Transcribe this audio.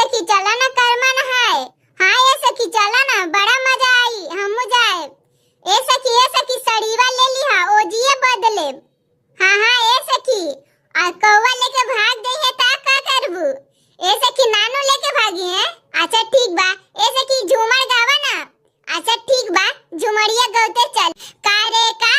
सखी चला ना कर्मन है। हाँ ये सखी चला ना, बड़ा मजा आई, हमू जाए। ए सखी सड़ीवा ले ली हा, ओजिए बदले। हाँ ए सखी और कौवा लेके भाग गई है ता का करबू? ए सखी नानू लेके भागी है। अच्छा ठीक बा। ए सखी झूमर गावा ना। अच्छा ठीक बा, झुमरिया गौते चल। का रे का